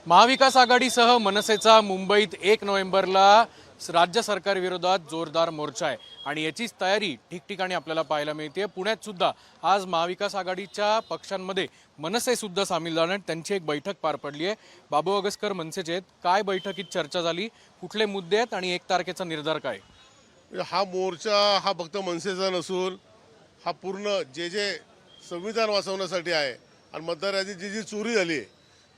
महाविकास आघाडीसह मनसेचा मुंबईत 1 नोव्हेंबरला राज्य सरकारविरोधात जोरदार मोर्चा आहे आणि याचीच तयारी ठिकठिकाणी आपल्याला पाहायला मिळते। पुण्यात सुद्धा आज महाविकास आघाडीच्या पक्षांमध्ये मनसे सुद्धा सामील झाले। त्यांची एक बैठक पार पडली आहे। बाबू अगसकर मनसेचे आहेत। काय बैठकीत चर्चा झाली, कुठले मुद्दे आहेत आणि 1 तारखेचा निर्धार काय? हा मोर्चा हा फक्त मनसेचा नसून हा पूर्ण जे संविधान वाचवण्यासाठी आहे आणि मतदार यादीची जी चोरी झाली आहे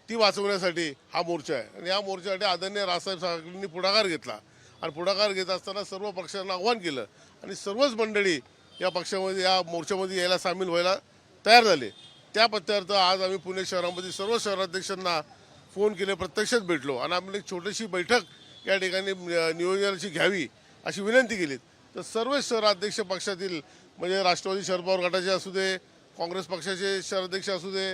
ती वाचवण्यासाठी हा मोर्चा आहे। आणि या मोर्चासाठी आदरणीय राजसाहेब ठाकरेंनी पुढाकार घेतला आणि पुढाकार घेत असताना सर्व पक्षांना आव्हान केलं आणि सर्वच मंडळी या पक्षामध्ये या मोर्चामध्ये यायला सामील व्हायला तयार झाले। त्या पत्त्यार्थ आज आम्ही पुणे शहरामध्ये सर्व शहराध्यक्षांना फोन केले, प्रत्यक्षात भेटलो आणि आम्ही एक छोटीशी बैठक या ठिकाणी नियोजनाची घ्यावी अशी विनंती केली। तर सर्व शहराध्यक्ष पक्षातील म्हणजे राष्ट्रवादी शरद पवार गटाचे असू दे, काँग्रेस पक्षाचे शहराध्यक्ष असू दे,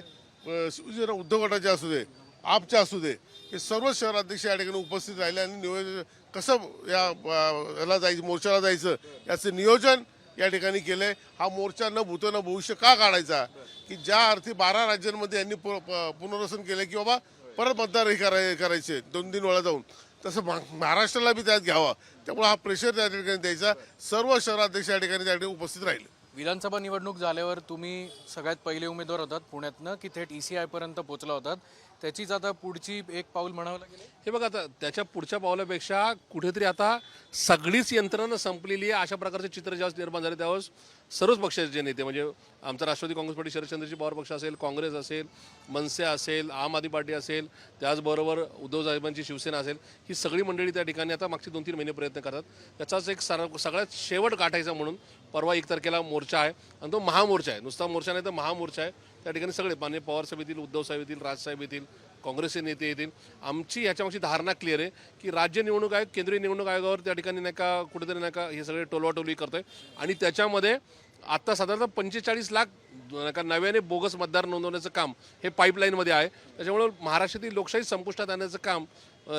शिवसेना उद्धव गटाचे असू दे, आपचे असू दे, हे सर्व शहराध्यक्ष या ठिकाणी उपस्थित राहिले आणि नियोजन कसं याला जायचं, मोर्चाला जायचं याचं नियोजन या ठिकाणी केलंय। हा मोर्चा न भूतो न भविष्य का काढायचा की ज्या अर्थी 12 राज्यांमध्ये यांनी पुनर्वसन केलं की बाबा परत मतदार करायचे 2-3 वेळा जाऊन, तसं महाराष्ट्राला बी त्यात घ्यावा। त्यामुळे हा प्रेशर त्या ठिकाणी द्यायचा। सर्व शहराध्यक्ष या ठिकाणी त्या ठिकाणी उपस्थित राहिले। विधानसभा निवडणूक झाल्यावर तुम्ही सगळ्यात पहिले उमेदवार होतात पुण्यातनं की थेट ECI पर्यंत पोहोचला होतात। त्याचीच आता पुढची एक पाऊल म्हणावं लागेल। हे बघा, आता त्याच्या पुढच्या पावलापेक्षा कुठेतरी आता सगळीच यंत्रणा संपलेली आहे अशा प्रकारचे चित्र ज्यावेळेस निर्माण झाले त्यावेळेस सर्वच पक्षाचे नेते म्हणजे आमचा राष्ट्रवादी काँग्रेस पार्टी शरदचंद्रजी पवार पक्ष असेल, काँग्रेस असेल, मनसे असेल, आम आदमी पार्टी असेल, त्याचबरोबर उद्धव साहेबांची शिवसेना असेल, ही सगळी मंडळी त्या ठिकाणी आता मागचे 2-3 महिने प्रयत्न करतात। त्याचाच एक सगळ्यात शेवट गाठायचा म्हणून परवा 1 तारखेला मोर्चा आहे आणि तो महामोर्चा आहे। नुसता मोर्चा नाही तर महामोर्चा आहे। त्या ठिकाणी सगळे माननीय पवार साहेब येतील, उद्धव साहेब येतील, राजसाहेब येतील, काँग्रेसचे नेते येतील। आमची याच्यामागची धारणा क्लिअर आहे की राज्य निवडणूक आयोग, केंद्रीय निवडणूक आयोगावर त्या ठिकाणी नाही का कुठेतरी नाही का हे सगळे टोलवाटोली करतोय आणि त्याच्यामध्ये आता साधारणतः 45 लाख नव्याने बोगस मतदार नोंदवण्याचं काम हे पाईपलाईनमध्ये आहे। त्याच्यामुळे महाराष्ट्रातील लोकशाही संपुष्टात आणण्याचं काम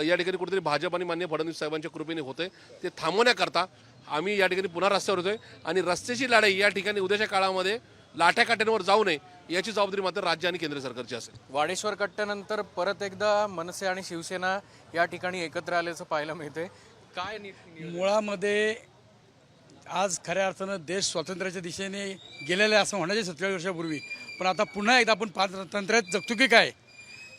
या ठिकाणी कुठेतरी भाजप आणि माननीय फडणवीस साहेबांच्या कृपेने होते। ते थांबवण्याकरता आम्ही या ठिकाणी पुन्हा रस्त्यावर होतोय आणि रस्त्याची लढाई या ठिकाणी उद्याच्या काळामध्ये लाट्याकाट्यांवर जाऊ नये याची जबाबदारी मात्र राज्य आणि केंद्र सरकारची असेल। वाडेश्वर कट्ट्यानंतर परत एकदा मनसे आणि शिवसेना या ठिकाणी एकत्र आल्याचं पाहायला मिळते। काय मुळामध्ये आज खऱ्या अर्थानं देश स्वातंत्र्याच्या दिशेने गेलेला आहे असं म्हणायचे 47 वर्षापूर्वी, पण आता पुन्हा एकदा आपण पारतंत्र्यात जगतो की काय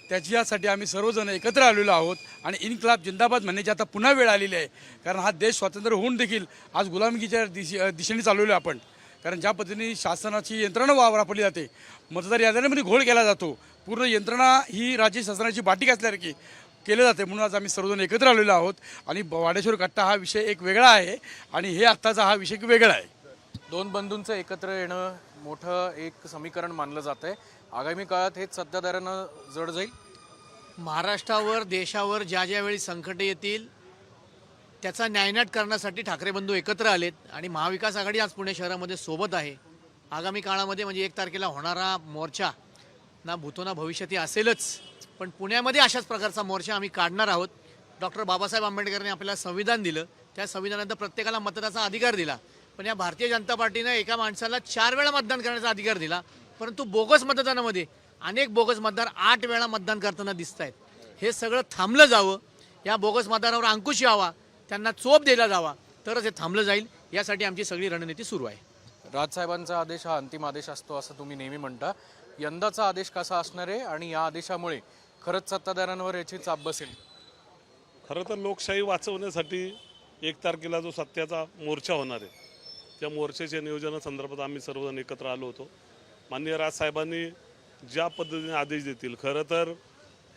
त्याच्यासाठी आम्ही सर्वजण एकत्र आलेलो आहोत आणि इन्क्लाब जिंदाबाद म्हणण्याची आता पुन्हा वेळ आलेली आहे। कारण हा देश स्वातंत्र्य होऊन देखील आज गुलामकीच्या दिशेने चाललेलो आहे आपण। कारण ज्या पद्धतीने शासनाची यंत्रणा वापरली जाते, मतदार याद्यांमध्ये घोळ केला जातो, पूर्ण यंत्रणा ही राज्य शासनाची बाटीक असल्यासारखी केले जाते। म्हणून आज आम्ही सर्वजण एकत्र आलेलो आहोत आणि वाडेश्वर कट्टा हा विषय एक वेगळा आहे आणि हे आत्ताचा हा विषय वेगळा आहे। 2 बंधूंचं एकत्र येणं मोठं एक समीकरण मानलं जात आहे। आगामी काळात हेच सत्ताधाऱ्यांना जड जाईल। महाराष्ट्रावर, देशावर ज्या ज्यावेळी संकट येतील त्याचा न्यायनाट करण्यासाठी ठाकरे बंधू एकत्र आलेत आणि महाविकास आघाडी आज पुणे शहरामध्ये सोबत आहे। आगामी काळामध्ये म्हणजे 1 तारखेला होणारा मोर्चा ना भूतो ना भविष्यात असेलच, पण पुण्यामध्ये अशाच प्रकारचा मोर्चा आम्ही काढणार आहोत। डॉक्टर बाबासाहेब आंबेडकरांनी आपल्याला संविधान दिलं, त्या संविधानात प्रत्येकाला मतदानाचा अधिकार दिला, पण या भारतीय जनता पार्टीनं एका माणसाला 4 वेळा मतदान करण्याचा अधिकार दिला, परंतु बोगस मतदानामध्ये अनेक बोगस मतदार 8 वेळा मतदान करताना दिसत आहेत। हे सगळं थांबलं जावं, या बोगस मतदारावर अंकुश यावा, त्यांना चोप दिला जावा, तरच हे थांबलं जाईल। यासाठी आमची सगळी रणनीती सुरू आहे। राजसाहेबांचा आदेश हा अंतिम आदेश असतो असं तुम्ही नेहमी म्हणता। यंदाचा आदेश कसा असणार आहे आणि या आदेशामुळे खरंच सत्ताधाऱ्यांवर याची चाप बसेल? खरं तर लोकशाही वाचवण्यासाठी 1 तारखेला जो सत्याचा मोर्चा होणार आहे त्या मोर्चाच्या नियोजनासंदर्भात आम्ही सर्वजण एकत्र आलो होतो। माननीय राजसाहेबांनी ज्या पद्धतीने आदेश देतील, खरं तर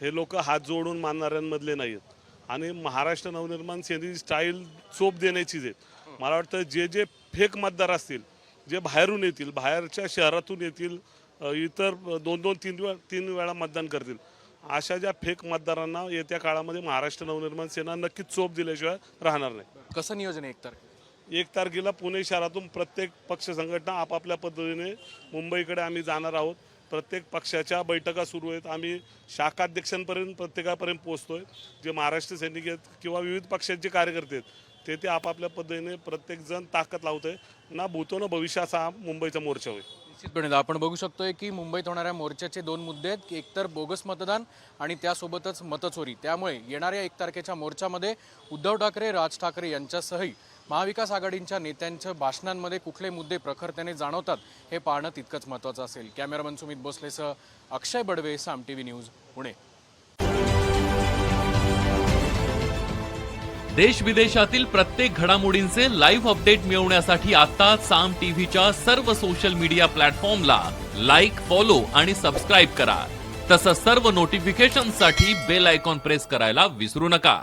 हे लोक हात जोडून मानणाऱ्यांमधले नाही आहेत आणि महाराष्ट्र नवनिर्माण सेनेची स्टाईल चोप देण्याचीच आहे। मला वाटतं जे फेक मतदार असतील, जे बाहेरून येतील, बाहेरच्या शहरातून येतील, इतर 2-3 वेळा मतदान करतील, अशा ज्या फेक मतदारांना येत्या काळामध्ये महाराष्ट्र नवनिर्माण सेना नक्कीच चोप दिल्याशिवाय राहणार नाही। कसं नियोजन आहे 1 तारखेला? 1 तारखेला पुणे शहरातून प्रत्येक पक्ष संघटना आपापल्या पद्धतीने मुंबईकडे आम्ही जाणार आहोत। प्रत्येक पक्षाच्या बैठका सुरू आहेत। आम्ही शाखाध्यक्षांपर्यंत प्रत्येकापर्यंत पोहोचतोय। जे महाराष्ट्र सैनिक आहेत किंवा विविध पक्षांचे कार्यकर्ते आहेत ते आपापल्या पद्धतीने प्रत्येकजण ताकद लावतोय। ना भूतो ना भविष्याचा हा मुंबईचा मोर्चा होईल। निश्चितपणे आपण बघू शकतोय की मुंबईत होणाऱ्या मोर्चाचे दोन मुद्दे आहेत की एकतर बोगस मतदान आणि त्यासोबतच मतचोरी. त्यामुळे येणाऱ्या 1 तारखेच्या मोर्चामध्ये उद्धव ठाकरे, राज ठाकरे यांच्यासही महाविकास आघाडीच्या नेत्यांच्या भाषणांमध्ये कुठले मुद्दे प्रखरतेने जाणवतात हे पाहणं तितकंच महत्त्वाचं असेल. कॅमेरामन सुमित भोसलेसह अक्षय बडवे, साम टीव्ही न्यूज, पुणे. देश विदेशातील प्रत्येक घडामोडींचे लाईव्ह अपडेट मिळवण्यासाठी आता साम टीव्हीच्या सर्व सोशल मीडिया प्लॅटफॉर्मला लाईक, फॉलो आणि सबस्क्राईब करा. तसंच सर्व नोटिफिकेशनसाठी बेल आयकॉन प्रेस करायला विसरू नका.